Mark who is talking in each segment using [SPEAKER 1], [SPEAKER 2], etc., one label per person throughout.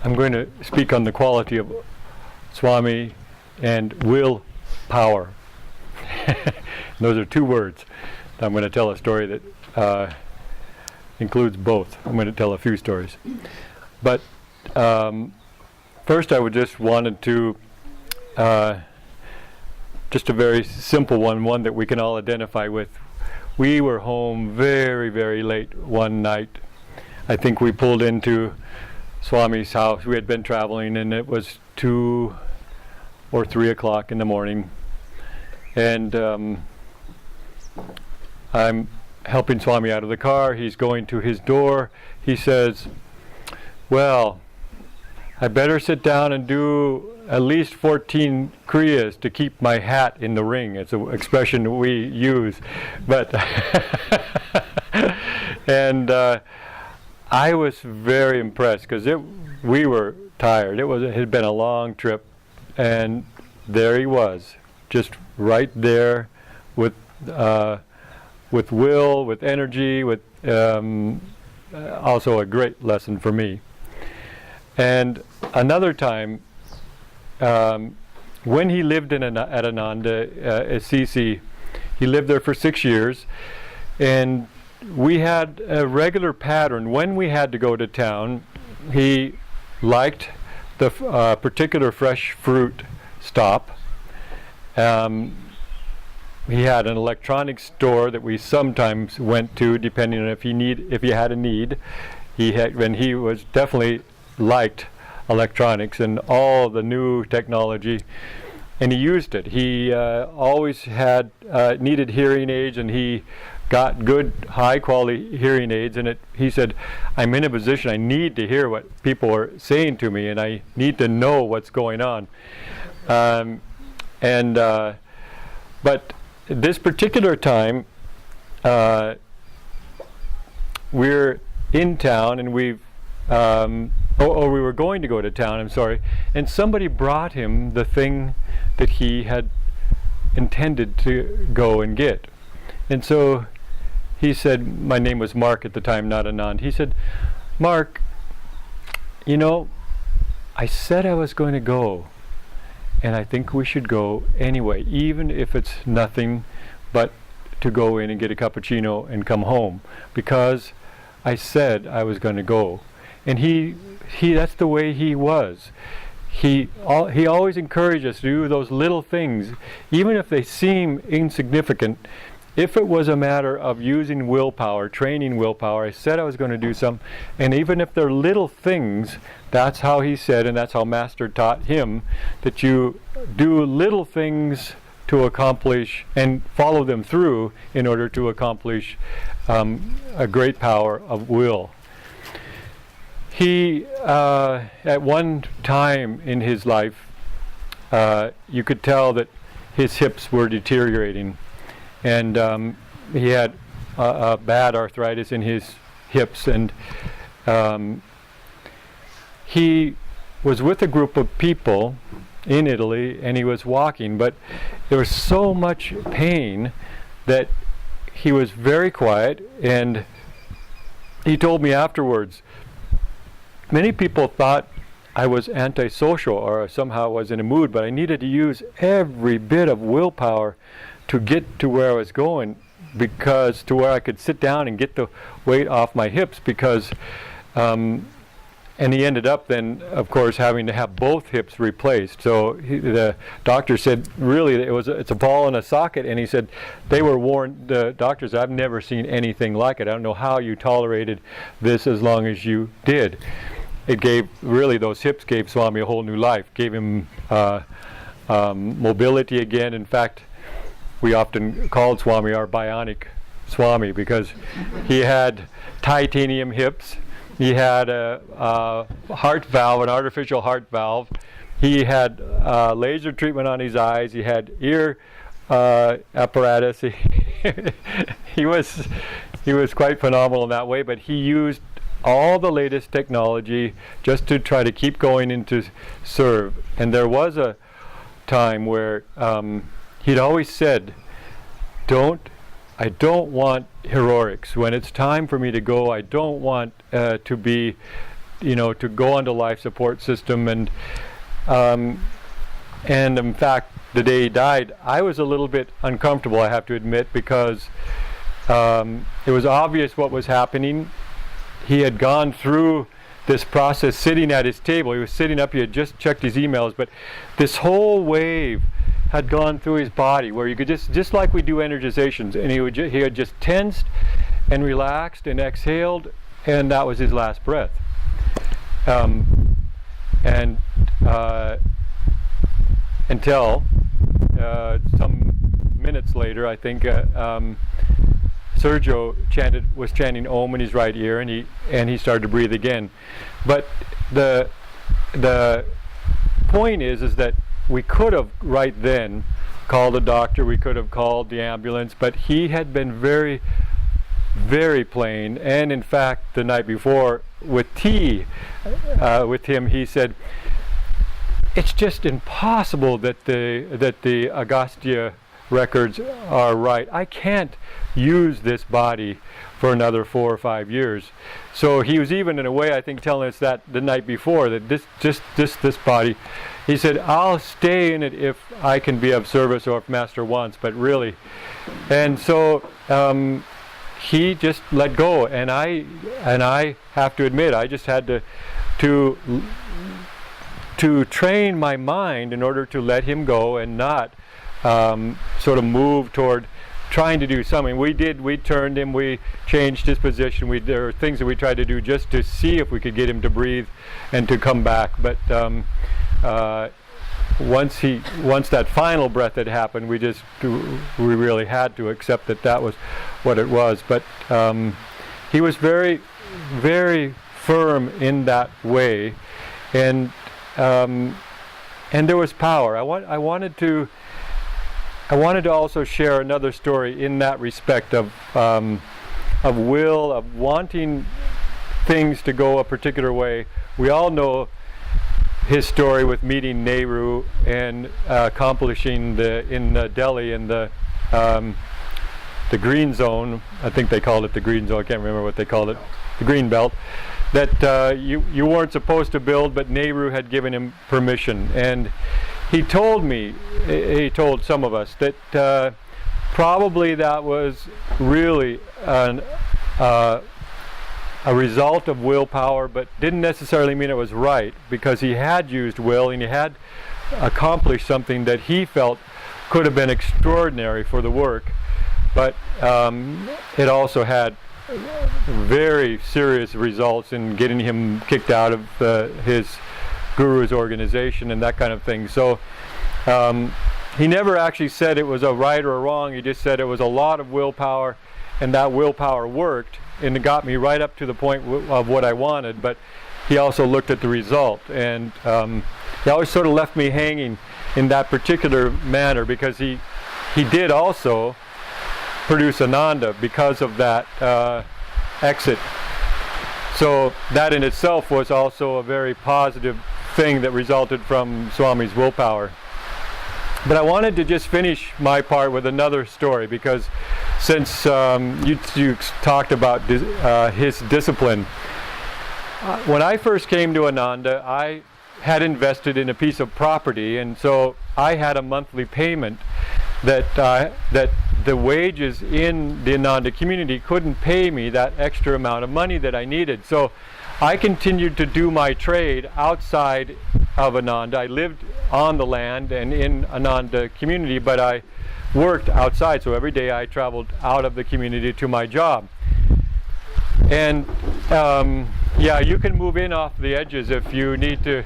[SPEAKER 1] I'm going to speak on the quality of Swami and will power. Those are two words. I'm going to tell a story that includes both. I'm going to tell a few stories. But first I would just wanted to, just a very simple one that we can all identify with. We were home very, very late one night. I think we pulled into Swami's house. We had been traveling and it was 2 or 3 o'clock in the morning. And I'm helping Swami out of the car. He's going to his door. He says, well, I better sit down and do at least 14 kriyas to keep my hat in the ring. It's an expression we use. But and I was very impressed because we were tired. It had been a long trip, and there he was, just right there with will, with energy, with also a great lesson for me. And another time, when he lived at Ananda, Assisi, he lived there for 6 years, and we had a regular pattern. When we had to go to town, he liked the particular fresh fruit stop. He had an electronics store that we sometimes went to, depending on if he had a need. He was definitely liked electronics and all the new technology, and he used it. He always had needed hearing aids, and he got good, high-quality hearing aids. And he said, "I'm in a position. I need to hear what people are saying to me, and I need to know what's going on." But this particular time, we're in town, and we were going to go to town, I'm sorry, and somebody brought him the thing that he had intended to go and get. And so he said, my name was Mark at the time, not Anand. He said, "Mark, I said I was going to go, and I think we should go anyway, even if it's nothing but to go in and get a cappuccino and come home, because I said I was going to go." And he that's the way he was. He always encouraged us to do those little things, even if they seem insignificant. If it was a matter of using willpower, training willpower, I said I was going to do some, and even if they're little things, that's how he said, and that's how Master taught him, that you do little things to accomplish and follow them through in order to accomplish a great power of will. He, at one time in his life, you could tell that his hips were deteriorating. And he had a bad arthritis in his hips, and he was with a group of people in Italy, and he was walking, but there was so much pain that he was very quiet. And he told me afterwards, many people thought I was antisocial or somehow was in a mood, but I needed to use every bit of willpower to get to where I was going, because to where I could sit down and get the weight off my hips, because and he ended up then, of course, having to have both hips replaced. So the doctor said, really, it's a ball in a socket, and he said they were warned, the doctors, I've never seen anything like it. I don't know how you tolerated this as long as you did. It gave, really, those hips gave Swami a whole new life, gave him mobility again. In fact, we often called Swami our bionic Swami, because he had titanium hips, he had a heart valve, an artificial heart valve, he had laser treatment on his eyes, he had ear apparatus. He was quite phenomenal in that way, but he used all the latest technology just to try to keep going and to serve. And there was a time where he'd always said, I don't want heroics. When it's time for me to go, I don't want to be to go onto life support system, and in fact, the day he died, I was a little bit uncomfortable, I have to admit, because it was obvious what was happening. He had gone through this process sitting at his table. He was sitting up, he had just checked his emails, but this whole wave had gone through his body where you could just like we do energizations, and he had just tensed and relaxed and exhaled, and that was his last breath. Until some minutes later, I think Sergio was chanting Om in his right ear, and he started to breathe again. But the point is that we could have right then called a doctor, we could have called the ambulance, but he had been very, very plain. And in fact, the night before with tea with him, he said, "It's just impossible that the Agastya records are right. I can't use this body for another 4 or 5 years." So he was even in a way, I think, telling us that the night before, that this body, he said, "I'll stay in it if I can be of service or if Master wants, but really." And so he just let go, and I have to admit, I just had to train my mind in order to let him go and not sort of move toward trying to do something. We turned him, we changed his position, there were things that we tried to do just to see if we could get him to breathe and to come back. But once that final breath had happened, we really had to accept that was what it was. But he was very, very firm in that way, and there was power. I wanted to also share another story in that respect of will, of wanting things to go a particular way. We all know his story with meeting Nehru and accomplishing in Delhi in the green zone. I think they called it the green zone. I can't remember what they called it. The green belt. That you weren't supposed to build, but Nehru had given him permission. And he told some of us that probably that was really a result of willpower, but didn't necessarily mean it was right, because he had used will and he had accomplished something that he felt could have been extraordinary for the work, but it also had very serious results in getting him kicked out of his guru's organization and that kind of thing. So he never actually said it was a right or a wrong. He just said it was a lot of willpower, and that willpower worked, and it got me right up to the point of what I wanted. But he also looked at the result, and he always sort of left me hanging in that particular manner, because he did also produce Ananda because of that exit. So that in itself was also a very positive thing that resulted from Swami's willpower. But I wanted to just finish my part with another story, because since you talked about his discipline, when I first came to Ananda, I had invested in a piece of property, and so I had a monthly payment that the wages in the Ananda community couldn't pay me that extra amount of money that I needed. So I continued to do my trade outside of Ananda. I lived on the land and in Ananda community, but I worked outside. So every day I traveled out of the community to my job. And yeah, you can move in off the edges if you need to.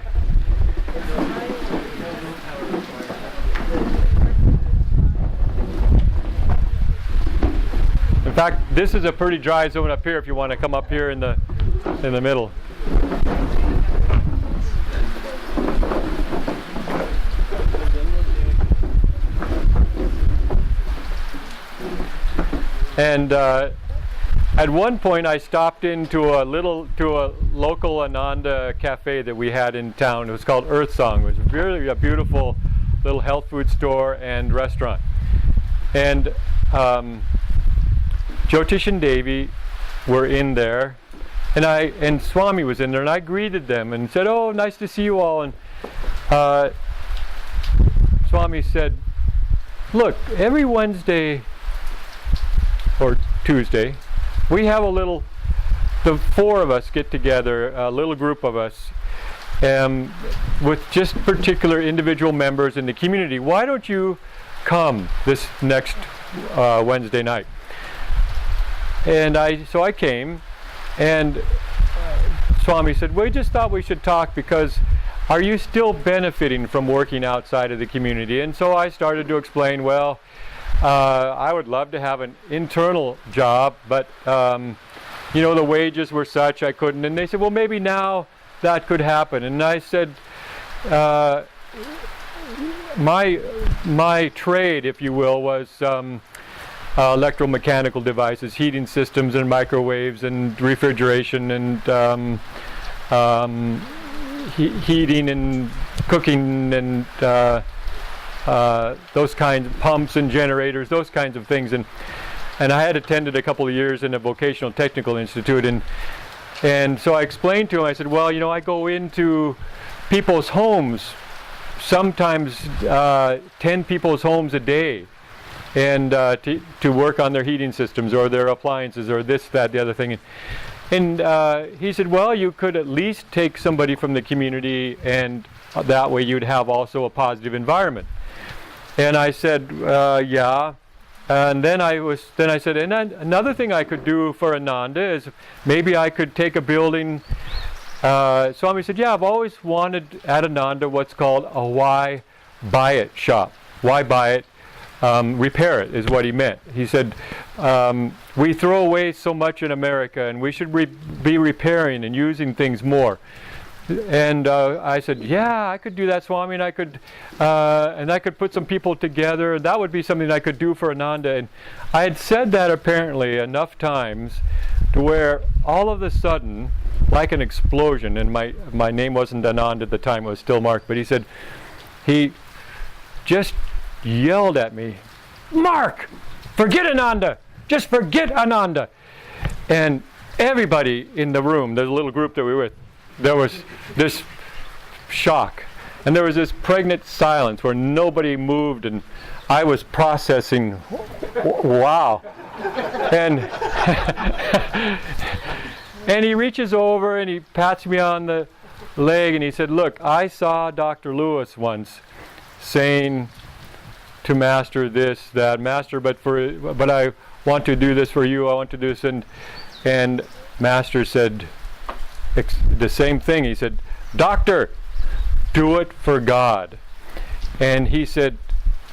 [SPEAKER 1] In fact, this is a pretty dry zone up here if you want to come up here in the middle. And at one point I stopped into a local Ananda cafe that we had in town. It was called Earth Song. It was really a beautiful little health food store and restaurant. And Jyotish and Devi were in there, And Swami was in there, and I greeted them and said, "Oh, nice to see you all." And Swami said, "Look, every Wednesday or Tuesday, we have the four of us get together, a little group of us, with just particular individual members in the community. Why don't you come this next Wednesday night?" And so I came, and Swami said, "We just thought we should talk because are you still benefiting from working outside of the community?" And so I started to explain, well, I would love to have an internal job, but the wages were such I couldn't. And they said, "Well, maybe now that could happen." And I said, my trade, if you will, was electromechanical devices, heating systems and microwaves and refrigeration and heating and cooking and those kinds of pumps and generators, those kinds of things. And I had attended a couple of years in a vocational technical institute, and so I explained to him, I said, well, I go into people's homes, sometimes 10 people's homes a day, and to work on their heating systems or their appliances or this, that, the other thing. And he said, well, you could at least take somebody from the community, and that way you'd have also a positive environment. And I said, yeah. And then I said, and another thing I could do for Ananda is maybe I could take a building. Swami said, yeah, I've always wanted at Ananda what's called a why buy it shop. Why buy it? Repair it is what he meant. He said, we throw away so much in America, and we should be repairing and using things more. And I said, yeah, I could do that, Swami, and I could put some people together. That would be something I could do for Ananda. And I had said that apparently enough times to where all of a sudden, like an explosion, and my name wasn't Anand at the time, it was still Mark, but he just yelled at me, "Mark, forget Ananda! Just forget Ananda!" And everybody in the room, the little group that we were with, there was this shock. And there was this pregnant silence where nobody moved, and I was processing, wow. And and he reaches over and he pats me on the leg and he said, "Look, I saw Dr. Lewis once saying to Master this, that, Master, but I want to do this for you, I want to do this." And Master said the same thing. He said, "Doctor, do it for God." And he said,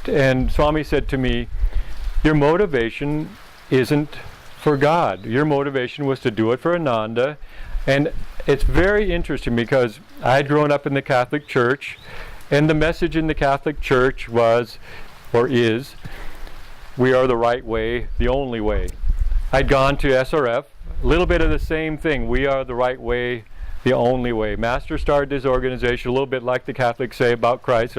[SPEAKER 1] and Swami said to me, "Your motivation isn't for God. Your motivation was to do it for Ananda." And it's very interesting because I had grown up in the Catholic Church, and the message in the Catholic Church was, or is, we are the right way, the only way. I'd gone to SRF, a little bit of the same thing. We are the right way, the only way. Master started his organization a little bit like the Catholics say about Christ.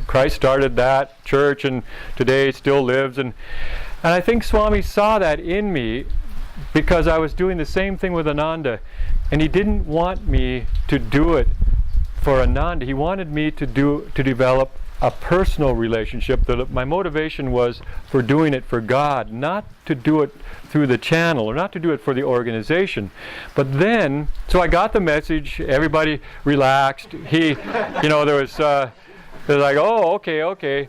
[SPEAKER 1] Christ started that church, and today it still lives. And I think Swami saw that in me because I was doing the same thing with Ananda, and he didn't want me to do it for Ananda. He wanted me to develop a personal relationship. That my motivation was for doing it for God, not to do it through the channel or not to do it for the organization. But then, so I got the message. Everybody relaxed. There was they're like, "Oh, okay."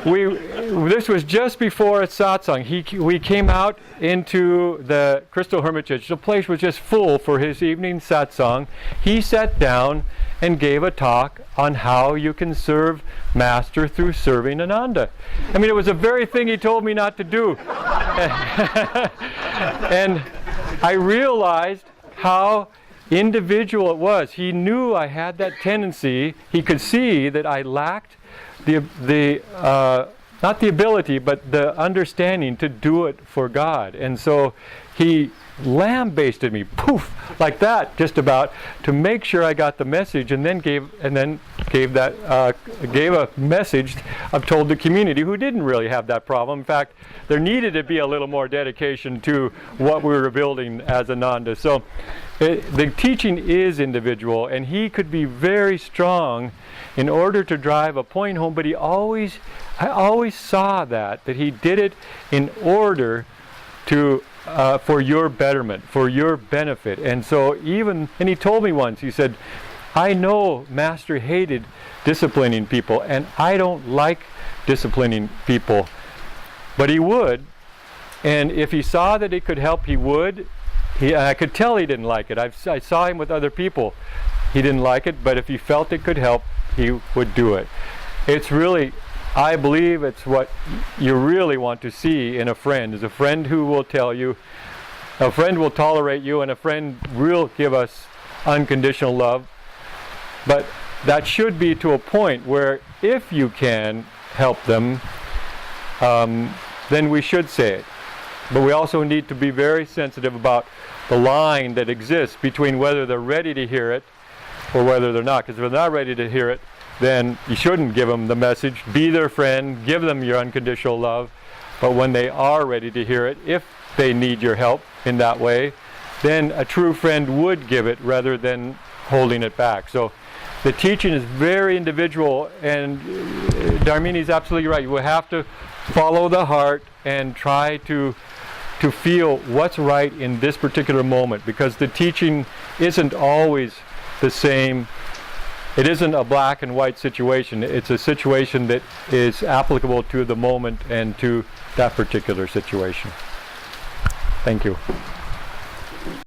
[SPEAKER 1] This was just before a satsang. We came out into the Crystal Hermitage. The place was just full for his evening satsang. He sat down and gave a talk on how you can serve Master through serving Ananda. I mean, it was the very thing he told me not to do. And I realized how individual it was. He knew I had that tendency. He could see that I lacked the not the ability, but the understanding to do it for God. And so he lambasted me, poof, like that, just about, to make sure I got the message, and then gave a message told the community who didn't really have that problem. In fact, there needed to be a little more dedication to what we were building as Ananda. So the teaching is individual, and he could be very strong in order to drive a point home, but I always saw that he did it in order to for your betterment, for your benefit. And so and he told me once, he said, I know Master hated disciplining people, and I don't like disciplining people, but he would, and if he saw that it could help, he would. I could tell he didn't like it. I saw him with other people. He didn't like it, but if he felt it could help, he would do it. It's really, I believe it's what you really want to see in a friend, is a friend who will tell you, a friend will tolerate you, and a friend will give us unconditional love. But that should be to a point where if you can help them, then we should say it. But we also need to be very sensitive about the line that exists between whether they're ready to hear it or whether they're not. Because if they're not ready to hear it, then you shouldn't give them the message. Be their friend, give them your unconditional love. But when they are ready to hear it, if they need your help in that way, then a true friend would give it rather than holding it back. So the teaching is very individual, and Dharmini is absolutely right. You will have to follow the heart and try to feel what's right in this particular moment, because the teaching isn't always the same. It isn't a black and white situation. It's a situation that is applicable to the moment and to that particular situation. Thank you.